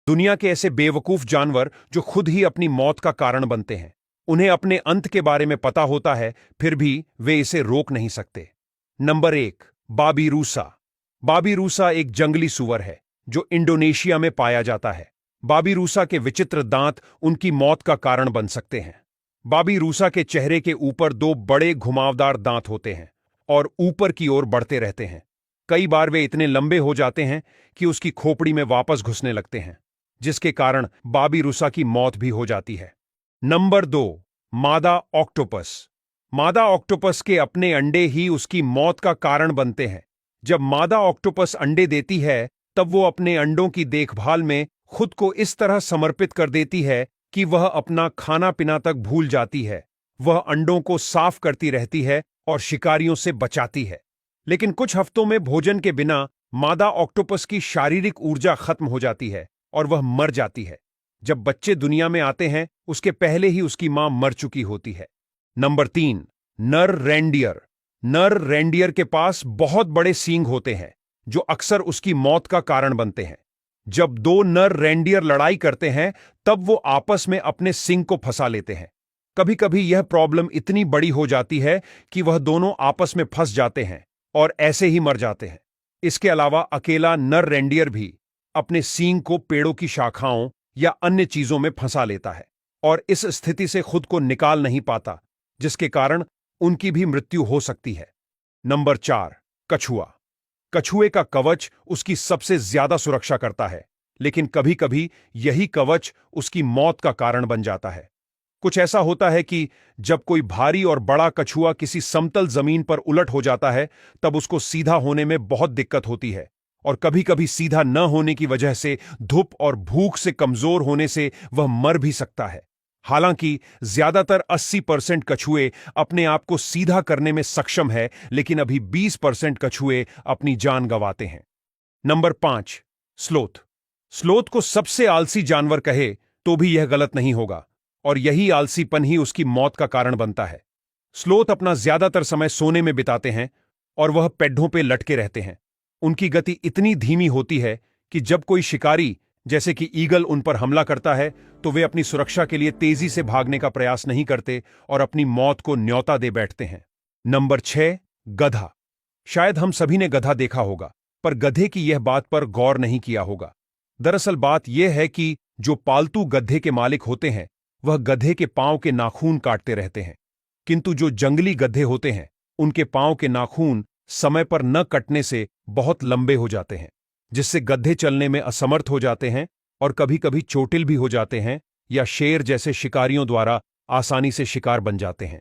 दुनिया के ऐसे बेवकूफ जानवर जो खुद ही अपनी मौत का कारण बनते हैं। उन्हें अपने अंत के बारे में पता होता है, फिर भी वे इसे रोक नहीं सकते। नंबर 1, बाबिरूसा। बाबिरूसा एक जंगली सूअर है जो इंडोनेशिया में पाया जाता है। बाबिरूसा के विचित्र दांत उनकी मौत का कारण बन सकते हैं। बाबिरूसा के चेहरे के ऊपर 2 बड़े घुमावदार दांत होते हैं और ऊपर की ओर बढ़ते रहते हैं। कई बार वे इतने लंबे हो जाते हैं कि उसकी खोपड़ी में वापस घुसने लगते हैं, जिसके कारण बाबिरूसा की मौत भी हो जाती है। नंबर 2, मादा ऑक्टोपस। मादा ऑक्टोपस के अपने अंडे ही उसकी मौत का कारण बनते हैं। जब मादा ऑक्टोपस अंडे देती है, तब वो अपने अंडों की देखभाल में खुद को इस तरह समर्पित कर देती है कि वह अपना खाना पीना तक भूल जाती है। वह अंडों को साफ करती रहती है और शिकारियों से बचाती है। लेकिन कुछ हफ्तों में भोजन के बिना मादा ऑक्टोपस की शारीरिक ऊर्जा खत्म हो जाती है और वह मर जाती है। जब बच्चे दुनिया में आते हैं, उसके पहले ही उसकी मां मर चुकी होती है। नंबर 3, नर रेंडियर। नर रेंडियर के पास बहुत बड़े सींग होते हैं जो अक्सर उसकी मौत का कारण बनते हैं। जब 2 नर रेंडियर लड़ाई करते हैं, तब वो आपस में अपने सींग को फंसा लेते हैं। कभी कभी यह प्रॉब्लम इतनी बड़ी हो जाती है कि वह दोनों आपस में फंस जाते हैं और ऐसे ही मर जाते हैं। इसके अलावा अकेला नर रेंडियर भी अपने सींग को पेड़ों की शाखाओं या अन्य चीजों में फंसा लेता है और इस स्थिति से खुद को निकाल नहीं पाता, जिसके कारण उनकी भी मृत्यु हो सकती है। नंबर 4, कछुआ। कछुए का कवच उसकी सबसे ज्यादा सुरक्षा करता है, लेकिन कभी कभी यही कवच उसकी मौत का कारण बन जाता है। कुछ ऐसा होता है कि जब कोई भारी और बड़ा कछुआ किसी समतल जमीन पर उलट हो जाता है, तब उसको सीधा होने में बहुत दिक्कत होती है और कभी कभी सीधा न होने की वजह से धूप और भूख से कमजोर होने से वह मर भी सकता है। हालांकि ज्यादातर 80% कछुए अपने आप को सीधा करने में सक्षम है, लेकिन अभी 20% कछुए अपनी जान गंवाते हैं। Number 5, sloth. स्लोथ को सबसे आलसी जानवर कहे तो भी यह गलत नहीं होगा, और यही आलसीपन ही उसकी मौत का कारण बनता है। स्लोथ अपना ज्यादातर समय सोने में बिताते हैं और वह पेड्ढों पे लटके रहते हैं। उनकी गति इतनी धीमी होती है कि जब कोई शिकारी जैसे कि ईगल उन पर हमला करता है, तो वे अपनी सुरक्षा के लिए तेजी से भागने का प्रयास नहीं करते और अपनी मौत को न्योता दे बैठते हैं। नंबर 6, गधा। शायद हम सभी ने गधा देखा होगा, पर गधे की यह बात पर गौर नहीं किया होगा। दरअसल बात यह है कि जो पालतू गधे के मालिक होते हैं, वह गधे के पांव के नाखून काटते रहते हैं, किंतु जो जंगली गधे होते हैं, उनके पांव के नाखून समय पर न कटने से बहुत लंबे हो जाते हैं, जिससे गधे चलने में असमर्थ हो जाते हैं और कभी कभी चोटिल भी हो जाते हैं या शेर जैसे शिकारियों द्वारा आसानी से शिकार बन जाते हैं।